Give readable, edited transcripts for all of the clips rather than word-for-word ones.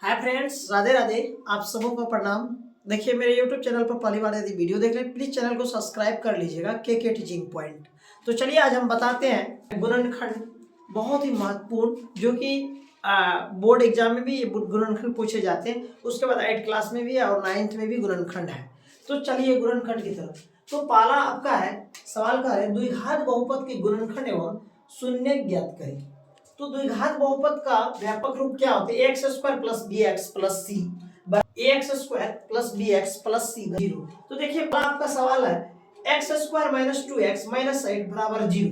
Hi friends, Radhe Radhe. आप सबों को प्रणाम। देखिए, मेरे यूट्यूब चैनल पर पहली बार यदि वीडियो देख रहे प्लीज चैनल को सब्सक्राइब कर लीजिएगा के टीचिंग पॉइंट। तो चलिए आज हम बताते हैं गुणनखंड, बहुत ही महत्वपूर्ण, जो कि बोर्ड एग्जाम में भी ये गुणनखंड पूछे जाते हैं। उसके बाद 8 क्लास में भी और 9th में भी गुणनखंड है। तो चलिए गुणनखंड की तरफ। तो पहला आपका है सवाल का है द्विघात बहुपद के गुणनखंड एवं शून्य ज्ञात करें। तो द्विघात बहुपद का व्यापक रूप क्या होता है? X square plus B X plus C, X square plus B X plus C 0। तो देखिए आपका सवाल है X square minus 2x minus 8 बराबर 0,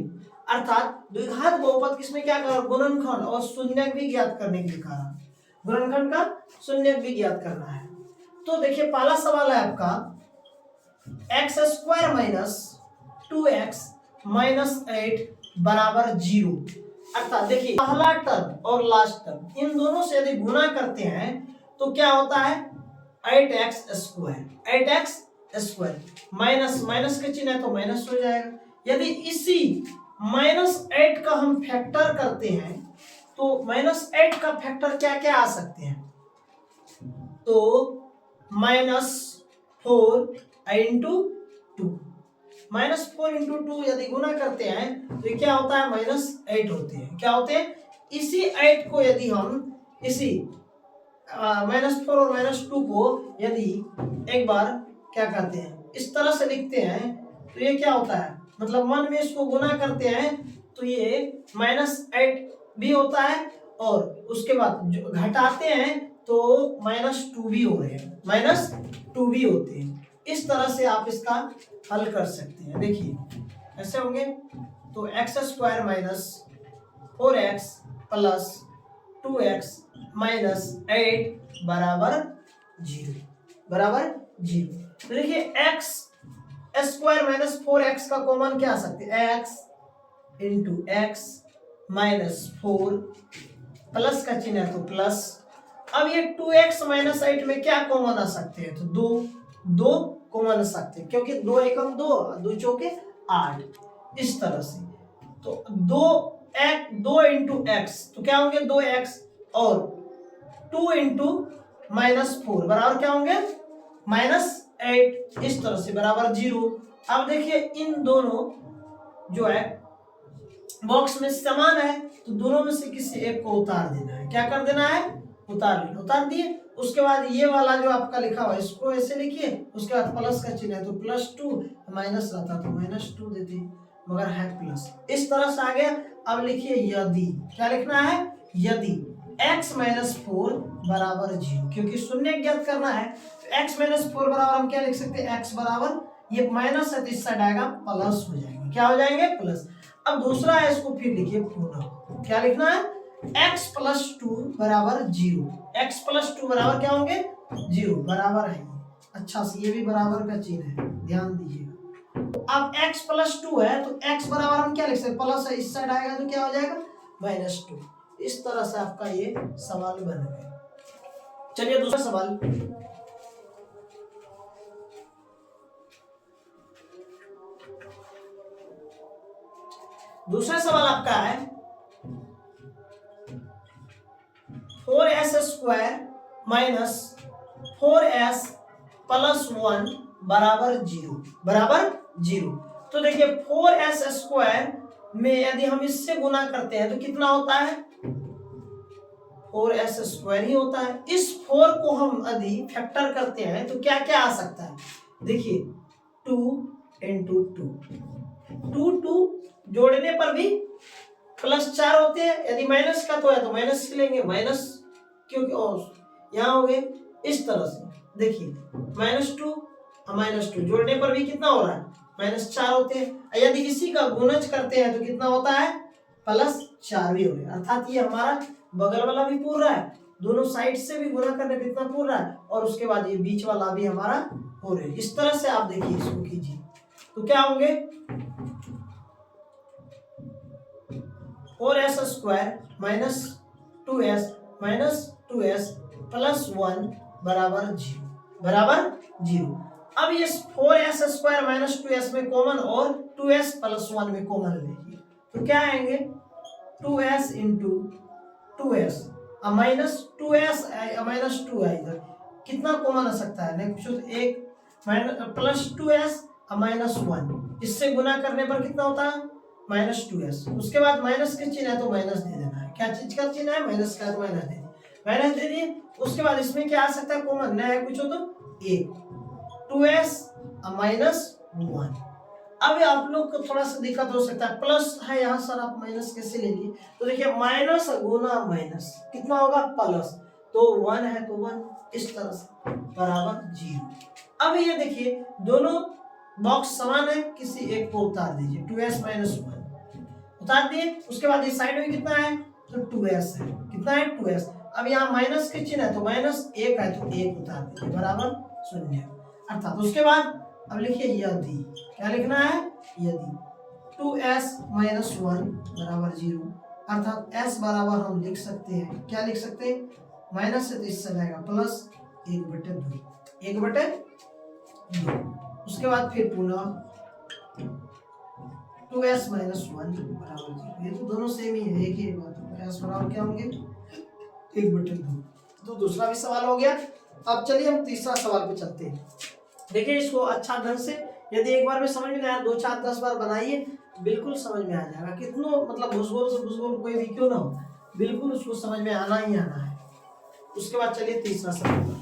अर्थात द्विघात बहुपद किसमें क्या कर गुणनखंड और शून्यक भी ज्ञात करने के लिए कहा। गुणनखंड का शून्यक भी ज्ञात करना है। तो देखिए पहला सवाल है आपका x square minus 2x minus 8 बराबर 0, अर्थात देखिए पहला टर्म और लास्ट टर्म इन दोनों से यदि गुणा करते हैं तो क्या होता है 8x square, 8x square minus minus का चिन्ह है तो माइनस हो जाएगा। यदि इसी -8 का हम फैक्टर करते हैं तो -8 का फैक्टर क्या क्या आ सकते हैं? तो -4 इंटू 2, -4 इंटू 2 यदि गुना करते हैं तो ये क्या होता है -8 होते हैं। क्या होते हैं? इसी 8 को यदि हम इसी -4 और -2 को यदि एक बार क्या करते हैं इस तरह से लिखते हैं तो ये क्या होता है, मतलब मन में इसको गुना करते हैं तो ये -8 भी होता है और उसके बाद जो घटाते हैं तो -2 भी हो रहे हैं, -2 भी होते हैं। इस तरह से आप इसका हल कर सकते हैं। देखिए ऐसे होंगे तो x square minus 4x plus 2x minus 8 बराबर 0, बराबर 0। तो देखिए एक्स स्क्वायर माइनस 4x का कॉमन क्या आ सकते हैं? x into x minus 4 plus का चिन्ह है तो प्लस। अब ये 2x माइनस 8 में क्या कॉमन आ सकते हैं? तो 2 कॉमन आ सकते हैं, क्योंकि 2 एकम 2, 2 चौके 8, इस तरह से। तो 2 इंटू एक्स तो क्या होंगे 2x और 2 इंटू -4 बराबर क्या होंगे -8, इस तरह से बराबर 0। अब देखिए इन दोनों जो है बॉक्स में समान है तो दोनों में से किसी एक को उतार देना है। क्या कर देना है? उतार लेना। उतार दिए, उसके बाद ये वाला जो आपका लिखा हुआ है इसको ऐसे लिखिए, उसके बाद प्लस का चिन्ह है तो +2, माइनस रहता तो -2 देते, मगर है प्लस। इस तरह से आ गया। अब लिखिए यदि, क्या लिखना है? यदि x माइनस 4 बराबर 0, क्योंकि शून्य ज्ञात करना है तो x माइनस 4 बराबर हम क्या लिख सकते हैं? x बराबर, ये माइनस है तो इस साइड आएगा प्लस हो जाएंगे। क्या हो जाएंगे? प्लस। अब दूसरा है इसको फिर लिखिए पुनः, क्या लिखना है? x प्लस 2 बराबर 0, x प्लस 2 बराबर क्या होंगे? 0, बराबर है। अच्छा से ये भी बराबर का चिन्ह है, ध्यान दीजिएगा। तो अब x प्लस 2 है तो x बराबर हम क्या लिख सकते हैं? प्लस है, इस साइड आएगा तो क्या हो जाएगा? -2। इस तरह से आपका ये सवाल बन गया। चलिए दूसरा सवाल। दूसरा सवाल आपका है 4s square minus 4s plus 1 बराबर 0, बराबर 0। तो देखिए 4s स्क्वायर में यदि हम इससे गुना करते हैं तो कितना होता है? 4s स्क्वायर ही होता है। इस 4 को हम यदि फैक्टर करते हैं तो क्या क्या आ सकता है? देखिए 2 इंटू 2 जोड़ने पर भी +4 होते हैं। यदि माइनस का तो है तो माइनस से लेंगे, माइनस क्योंकि यहाँ हो गए। इस तरह से देखिए -2 जोड़ने पर भी कितना हो रहा है? -4 होते हैं। यदि इसी का गुणज करते हैं तो कितना होता है? +4 भी हो रहा है, अर्थात ये हमारा बगल वाला भी पूरा है, दोनों साइड से भी गुणा करने पे इतना पूरा है, और उसके बाद ये बीच वाला भी हमारा हो रहा है। इस तरह से आप देखिए इसको कीजिए तो क्या होंगे? 4s square minus 2s plus 1 बराबर 0, बराबर 0। अब ये 4s स्क्वायर माइनस 2s में कॉमन और 2s प्लस 1 में कॉमन लीजिए तो क्या आएंगे? 2s इंटू 2s, -2s -2 है इधर, कितना कॉमन आ सकता है? नहीं कुछ तो एक +2s -1, इससे गुना करने पर कितना होता है? -2s। उसके बाद माइनस का चिन्ह है तो माइनस दे देना है। क्या चीज का चिन्ह है? माइनस का, तो माइनस दे दिए, माइनस दे दिए। उसके बाद इसमें क्या आ सकता है कॉमन? नया है कुछ हो तो एक 2s -1। अब आप लोग को थोड़ा सा दिक्कत हो सकता है, प्लस है यहाँ सर आप माइनस कैसे ले लिए? तो देखिए माइनस गुना माइनस कितना होगा? प्लस, तो 1 है तो 1, इस तरह से बराबर 0। अब ये देखिए दोनों बॉक्स समान है, किसी एक को उतार दीजिए, 2s -1 उतार दिए। उसके बाद इस साइड में कितना है? तो 2s है, कितना है? 2s। अब यहाँ माइनस के चिन्ह है तो -1 है तो 1 उतार दीजिए, बराबर 0। अर्थात उसके बाद अब लिखिए यदि, क्या लिखना है? यदि 2s -1 बराबर 0, अर्थात s बराबर हम लिख सकते हैं, क्या लिख सकते हैं? माइनस से तो इससे जाएगा प्लस 1/2, 1/2। उसके बाद फिर पुनः 2s -1 बराबर 0। ये तो दोनों सेम ही है, एक ही बात है। s बराबर क्या होंगे? 1/2। तो दूसरा भी सवाल हो गया। अब चलिए हम तीसरा सवाल पे चलते हैं। देखिए इसको अच्छा ढंग से, यदि एक बार में समझ में आया, 2 4 10 बार बनाइए, बिल्कुल समझ में आ जाएगा। कितनों मतलब भूसगोल से भूसगोल कोई भी क्यों ना हो, बिल्कुल उसको समझ में आना ही आना है। उसके बाद चलिए तीसरा सवाल।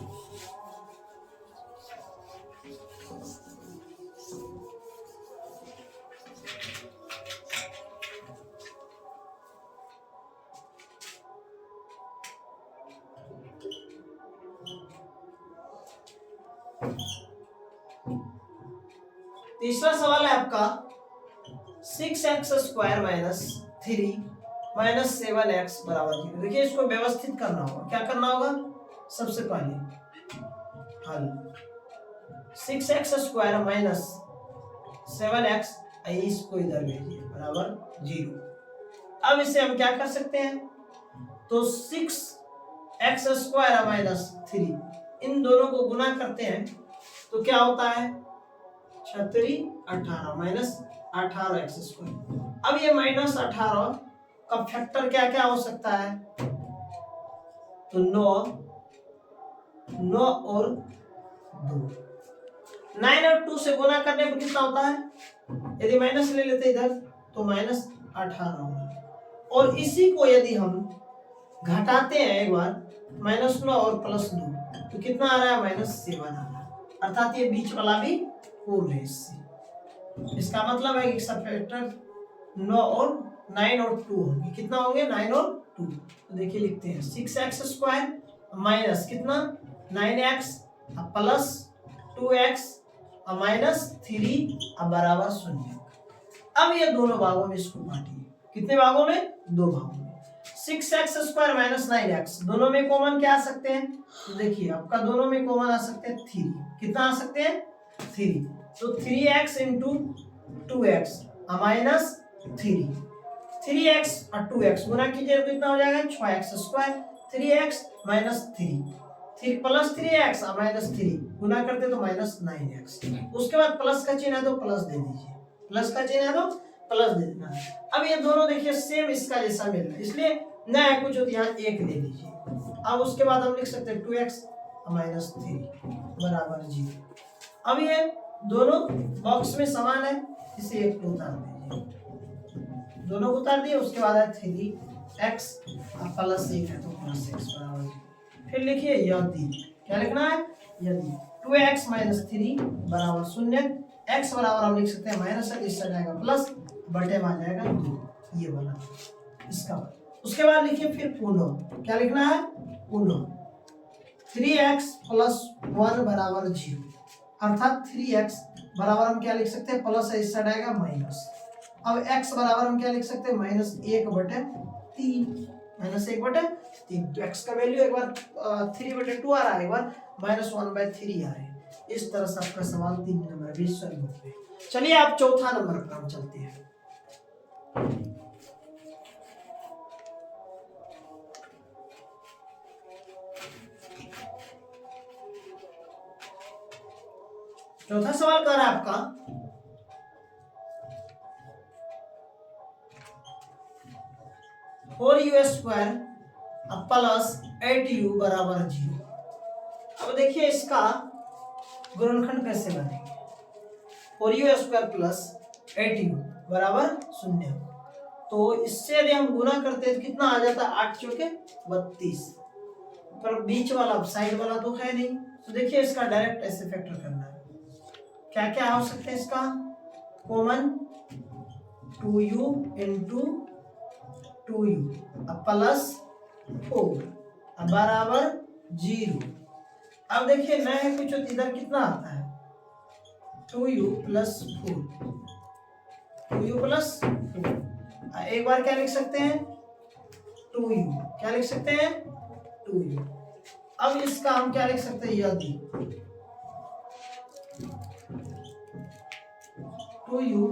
तीसरा सवाल है आपका 6x² - 3 - 7x बराबर 0। देखिए इसको व्यवस्थित करना होगा, क्या करना होगा? सबसे पहले हल 6x² - 7x, इसको इधर भेजिए बराबर 0। अब इसे हम क्या कर सकते हैं? तो 6x² - 3 इन दोनों को गुना करते हैं तो क्या होता है? 36 18 -18x²। अब ये -18 का फैक्टर क्या क्या हो सकता है? तो 9 और 2, 9 और 2 से गुना करने पर कितना होता है? यदि माइनस ले लेते इधर तो -18 होगा। और इसी को यदि हम घटाते हैं एक बार, -9 और +2 तो कितना आ रहा है? -7 आ रहा है। अर्थात ये बीच वाला भी पूर्ण है इससे। इसका मतलब है कि इसका फैक्टर 9 और 9 और 2 होंगे। कितना होंगे? 9 और 2। तो देखिए लिखते हैं 6x² माइनस कितना? 9x प्लस 2x -3 बराबर 0। अब ये दोनों भागों में इसको बांटिए। कितने भागों में? 2 भागों में। 6x² - 9x दोनों में कॉमन क्या आ सकते हैं? तो देखिए आपका दोनों में कॉमन आ सकते हैं 3। कितना आ सकते हैं? 3। तो 3x इंटू 2x -3, 3x और 2x गुना कीजिए तो कितना हो जाएगा? 6x²। 3x -3, 3 प्लस 3x -3 गुना करते तो -9x। उसके बाद प्लस का चिन्ह है तो प्लस दे दीजिए, प्लस का चिन्ह है तो प्लस दे देना। अब ये दोनों देखिए सेम इसका जैसा मिल रहा है, इसलिए ना है कुछ होती, यहाँ 1 ले लीजिए। अब उसके बाद हम लिख सकते हैं 2x -3 बराबर 0। अब ये दोनों बॉक्स में समान है, इसे एक को उतार दीजिए, दोनों को उतार दिए। उसके बाद है 3x प्लस 1 है तो +6 बराबर 0। फिर लिखिए यदि, क्या लिखना है? यदि 2x -3 बराबर 0, x बराबर हम लिख सकते हैं माइनस है, इससे जाएगा प्लस, बटे में आ जाएगा 2, ये वाला इसका। उसके बाद लिखिए फिर पुनः, क्या लिखना है? पुनः 3x + 1 बराबर 0, अर्थात 3x बराबर हम क्या लिख सकते हैं? प्लस है, इस साइड आएगा माइनस। अब x बराबर हम क्या लिख सकते हैं? -1/3, -1/3। तो x का वैल्यू एक बार 3/2 आ रहा है, एक बार -1/3 आ रहा है। इस तरह से आपका सवाल 3 नंबर भी सॉल्व हो गया। चलिए आप चौथा नंबर पर हम चलते हैं। चौथा सवाल कह रहा है आपका 4u² अब प्लस 8u बराबर 0। अब देखिए इसका गुणनखंड कैसे बनेंगे। 4u स्क्वायर प्लस 8u बराबर 0। तो इससे यदि हम गुना करते हैं तो कितना आ जाता है, 8 चौके 32। पर बीच वाला अब साइड वाला तो है नहीं, तो देखिए इसका डायरेक्ट ऐसे फैक्टर करना है। क्या क्या हो सकते हैं इसका, कॉमन 2u इंटू 2u अब प्लस 4 अब बराबर 0। अब देखिए नया कुछ इधर कितना आता है, 2u प्लस 4, 2u प्लस 4। एक बार क्या लिख सकते हैं, 2u, क्या लिख सकते हैं 2u। अब इसका हम क्या लिख सकते हैं, यदि 2u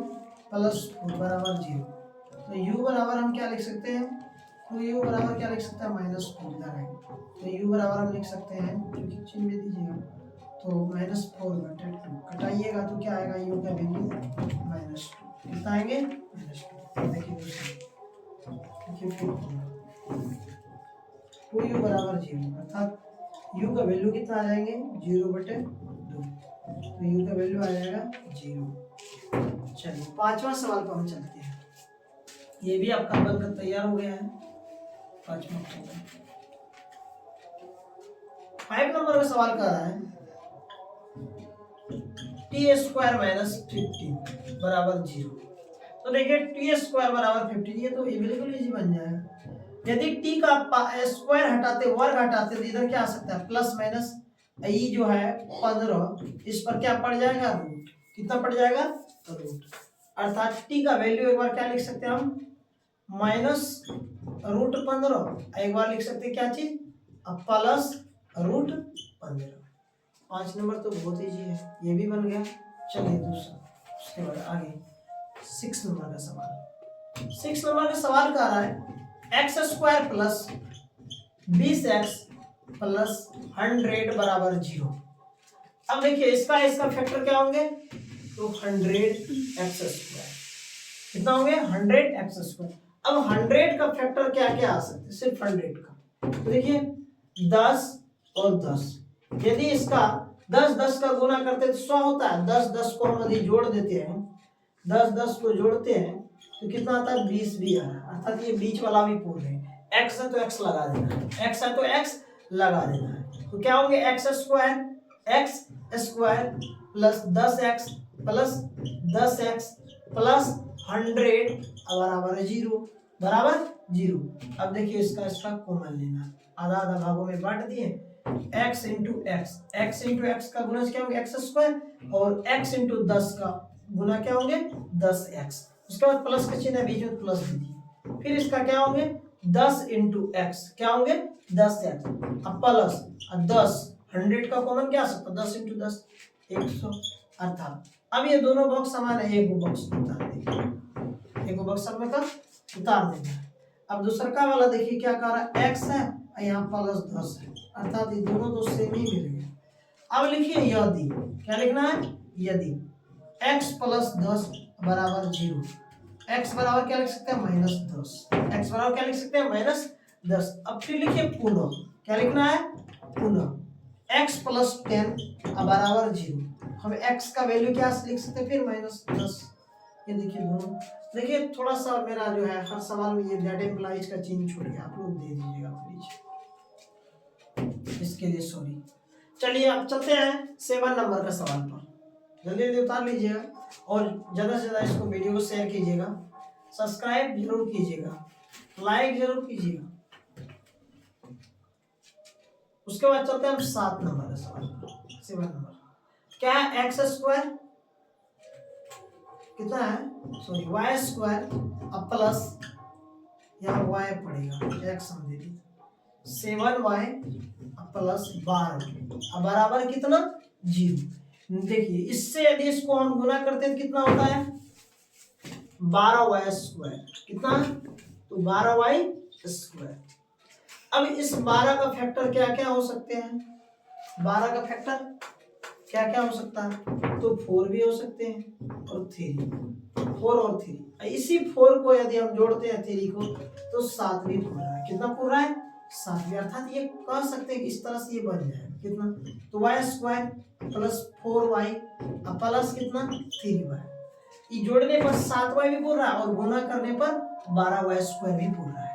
प्लस 4 बराबर 0, तो u बराबर हम क्या लिख सकते हैं, 2u बराबर क्या लिख सकते हैं, -4 इधर है, तो u बराबर हम लिख सकते हैं, क्योंकि चिन्ह दे दीजिएगा, तो -4/2 कटाइएगा तो क्या आएगा, u का वैल्यू -2 कितना आएंगे, -2। देखिए दूसरा, देखिए 2u बराबर 0 अर्थात u का वैल्यू कितना आ जाएंगे, 0/2, तो u का वैल्यू आ जाएगा 0। चलिए पांचवा सवाल पर हम चलते हैं। ये भी आपका बनकर तैयार हो गया है। पांचवा 5 नंबर का सवाल कर रहा है t² - 15 बराबर 0। तो देखिए t² बराबर 15, ये तो बिल्कुल इजी बन जाएगा। यदि t का स्क्वायर हटाते, वर्ग हटाते, तो इधर क्या आ सकता है, प्लस माइनस ई जो है 15, इस पर क्या पड़ जाएगा, रूट। कितना पड़ जाएगा, रूट। अर्थात t का वैल्यू एक बार क्या लिख सकते हैं हम, -√15, एक बार लिख सकते हैं क्या चीज, अब प्लस √15। 5 नंबर तो बहुत ईजी है, ये भी बन गया। चलिए दूसरा, उसके बाद आगे 6 नंबर का सवाल। 6 नंबर का सवाल कह रहा है x² प्लस 20x प्लस 100 बराबर 0। अब देखिए इसका फैक्टर क्या होंगे, तो 100x²। कितना होंगे, 100x²। अब 100 का फैक्टर क्या क्या आ सकते हैं, सिर्फ 100 का, तो देखिए 10 और 10। यदि इसका 10 का गुना करते तो 100 होता है, 10 को हम यदि जोड़ देते हैं, 10 को जोड़ते हैं तो कितना आता है, 20 भी आ रहा है। अर्थात ये बीच वाला भी पूर्ण है, x है तो x लगा देना है, x है तो x लगा देना है। तो क्या होंगे, x² plus 10x plus 10x plus 100 बराबर 0, बराबर 0। अब देखिए इसका कॉमन लेना, आधा आधा भागों में बांट दिए, x इंटू एक्स का गुना क्या होंगे, x², और x इंटू 10 का गुना क्या होंगे, 10x। उसके बाद प्लस का चिन्ह है बीच में, प्लस दे दिए। फिर इसका क्या होंगे, 10 इंटू एक्स, क्या होंगे 10x। अब प्लस 10, 100 का कॉमन क्या आ सकता है, 10 इंटू 10 100। अर्थात अब ये दोनों बॉक्स समान है, एक बॉक्स उतार देंगे, एक बॉक्स सब में का उतार देंगे। अब दूसरा का वाला देखिए क्या कह रहा है, x है और यहाँ प्लस 10 है, अर्थात ये दोनों तो सेम ही मिल गए। अब लिखिए यदि, क्या लिखना है, यदि x प्लस 10 बराबर 0, x बराबर क्या लिख सकते हैं, -10, x बराबर क्या लिख सकते हैं, -10। अब फिर लिखिए पुनः, क्या लिखना है, पुनः x प्लस 10 बराबर 0। हम x का वैल्यू क्या लिख सकते हैं, फिर -10। ये देखिए दोनों, देखिए थोड़ा सा मेरा जो है हर सवाल में ये दैट इम्प्लाइज का चिन्ह छूट गया, आप लोग दे दीजिएगा प्लीज, इसके लिए सॉरी। चलिए अब चलते हैं 7 नंबर का सवाल पर, जल्दी जल्दी उतार लीजिएगा और ज़्यादा से ज़्यादा इसको वीडियो को शेयर कीजिएगा, सब्सक्राइब जरूर कीजिएगा, लाइक जरूर कीजिएगा। उसके बाद चलते हैं हम 7 नंबर का सवाल, 7 नंबर। क्या है, x² कितना है, सॉरी y² अब प्लस यहाँ y पड़ेगा, x हम दे दी 7y प्लस 12 अब बराबर कितना, 0। देखिए इससे यदि इसको हम गुना करते हैं तो कितना होता है, 12y²। कितना, तो 12y²। अब इस 12 का फैक्टर क्या क्या हो सकते हैं, 12 का फैक्टर क्या क्या हो सकता है, तो 4 भी हो सकते हैं और 3, 4 और 3। इसी 4 को यदि हम जोड़ते हैं 3 को तो 7 भी पूरा है। कितना पूरा है, 7b, अर्थात ये कह सकते हैं कि इस तरह से ये बन जाएगा कितना, तो Y square plus 4y plus कितना 3y, ये जोड़ने पर 7y भी पूर रहा है और गुना करने पर 12y स्क्वायर भी पूर रहा है।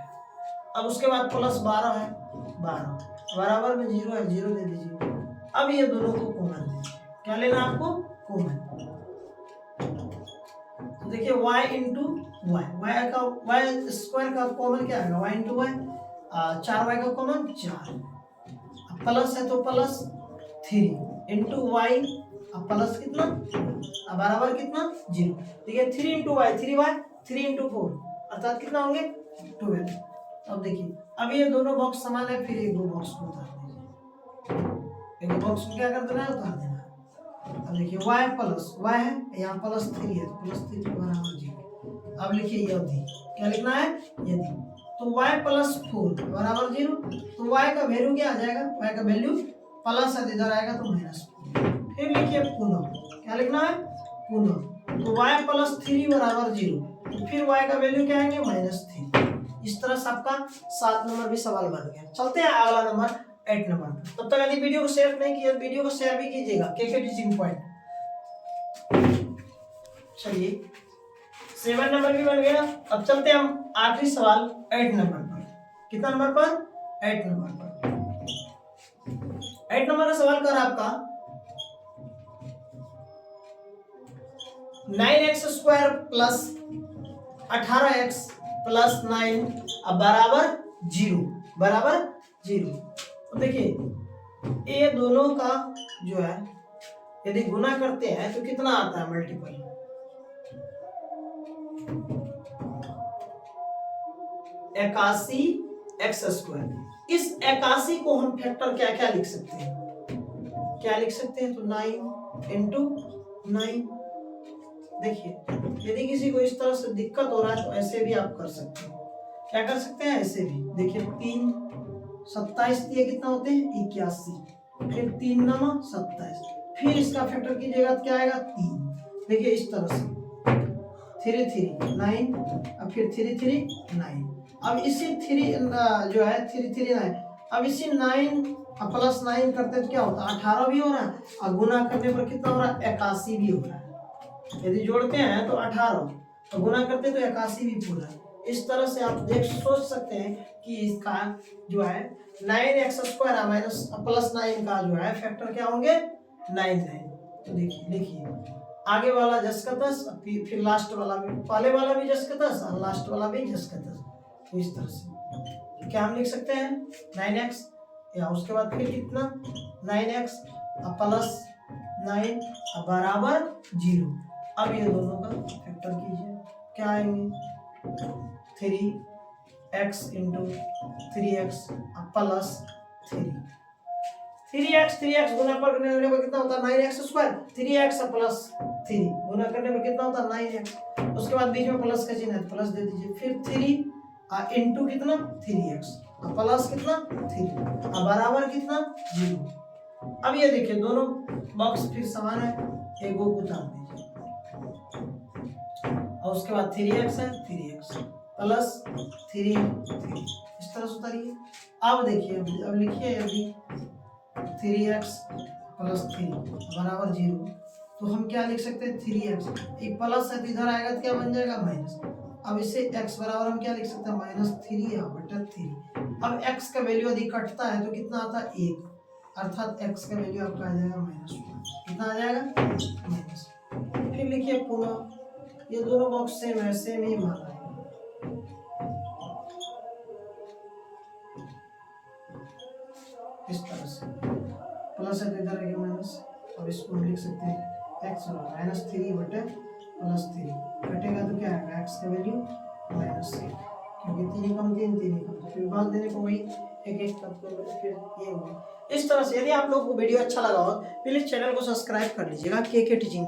अब उसके बाद प्लस 12 है, 12 बराबर में 0 है, 0 दे दीजिए। अब ये दोनों को कॉमन दीजिए, क्या लेना आपको, कॉमन। तो देखिए y into y, y square का कॉमन क्या आएगा, y इंटू वाई, 4y का कॉमन 4, प्लस है तो प्लस 3 इंटू वाई, प्लस कितना, अब बराबर कितना 0। देखिए 3 इंटू वाई 3y, 3 इंटू 4 अर्थात कितना होंगे 12। अब देखिए अब ये दोनों बॉक्स समान है, फिर एक दो बॉक्स को उतार दीजिए, एक बॉक्स को क्या कर देना है, उतार देना है। अब देखिए y प्लस y है, यहाँ प्लस 3 है तो प्लस 3 बराबर 0। अब लिखिए यदि, क्या लिखना है, यदि, तो y प्लस 4 बराबर 0, तो y का वैल्यू क्या आ जाएगा, y का वैल्यू प्लस है, इधर आएगा तो माइनस। फिर लिखिए पुनः, क्या लिखना है, पुनः, तो y प्लस 3 बराबर 0, तो फिर y का वैल्यू क्या आएंगे, -3। इस तरह से आपका 7 नंबर भी सवाल बन गया। चलते हैं अगला नंबर 8 नंबर। तब तक यदि वीडियो को शेयर नहीं किया, वीडियो को शेयर भी कीजिएगा, केके टीचिंग पॉइंट। चलिए 7 नंबर भी बन गया। अब चलते हैं हम आखिरी सवाल 8 नंबर पर। कितना नंबर पर, 8 नंबर पर। 8 नंबर का सवाल कर आपका 9x square plus 18x plus 9 अब बराबर 0, बराबर 0। तो देखिए ये दोनों का जो है यदि गुना करते हैं तो कितना आता है, मल्टीपल, इक्यासी एक्स स्क्वायर। इस 81 को हम फैक्टर क्या क्या लिख सकते हैं, क्या लिख सकते हैं, तो 9 इंटू 9। देखिए यदि किसी को इस तरह से दिक्कत हो रहा है तो ऐसे भी आप कर सकते हैं, क्या कर सकते हैं, ऐसे भी। देखिए 3 27 दिए कितना होते हैं, 81, फिर 3 9 27, फिर इसका फैक्टर कीजिएगा तो क्या आएगा, 3। देखिए इस तरह से 3 3 9, अब फिर 3 3 9। अब इसी 3 जो है 3 3 9, अब इसी 9 प्लस 9 करते तो क्या होता है, 18 भी हो रहा है, और गुना करने पर कितना हो रहा है, 81 भी हो रहा है। यदि जोड़ते हैं तो 18, तो गुना करते तो 81 भी पूरा है। इस तरह से आप सोच सकते हैं कि इसका जो है 9x स्क्वायर माइनस प्लस 9 का जो है फैक्टर क्या होंगे, 9 9। तो देखिए आगे वाला जस का तस, फिर लास्ट वाला भी, पहले वाला भी जस का तस और लास्ट वाला भी जस का तस। तो इस तरह से क्या हम लिख सकते हैं, 9x, या उसके बाद फिर कितना 9x प्लस 9 बराबर 0। अब ये दोनों का फैक्टर कीजिए, क्या आएंगे, 3x into 3x plus 3x गुना पर करने पर कितना होता है, 9x स्क्वायर, 3x प्लस 3 गुना करने पर कितना होता है, 9x। उसके बाद बीच में प्लस का चिन्ह है, प्लस दे दीजिए, फिर 3 इंटू कितना 3x प्लस कितना 3 बराबर कितना 0। अब ये देखिए दोनों बॉक्स फिर समान है, एक को उतार दीजिए, और उसके बाद 3x है, 3x प्लस 3 इस तरह से उतारिए। अब देखिए अब लिखिए यदि 3x प्लस 3 बराबर 0, तो हम क्या लिख सकते हैं, 3x, एक प्लस है तो इधर आएगा तो क्या बन जाएगा, माइनस। अब इसे x बराबर हम क्या लिख सकते हैं, -3/3। अब x का वैल्यू यदि कटता है तो कितना आता है, 1, अर्थात x का वैल्यू आपका आ जाएगा -1। कितना आ जाएगा, माइनस। फिर लिखिए पुनः, ये दोनों बॉक्स सेम है, सेम ही माना है। इस तरह से प्लस है तो इधर आएगा माइनस। अब इसको हम लिख सकते हैं x -3/+3, कटेगा तो क्या आएगा, x का वैल्यू -1, क्योंकि 3 कम 3 3 कम, फिर बात देने को वही एक एक करके फिर ये होगा। इस तरह से यदि आप लोग को वीडियो अच्छा लगा हो प्लीज चैनल को सब्सक्राइब कर लीजिएगा, केके टीचिंग।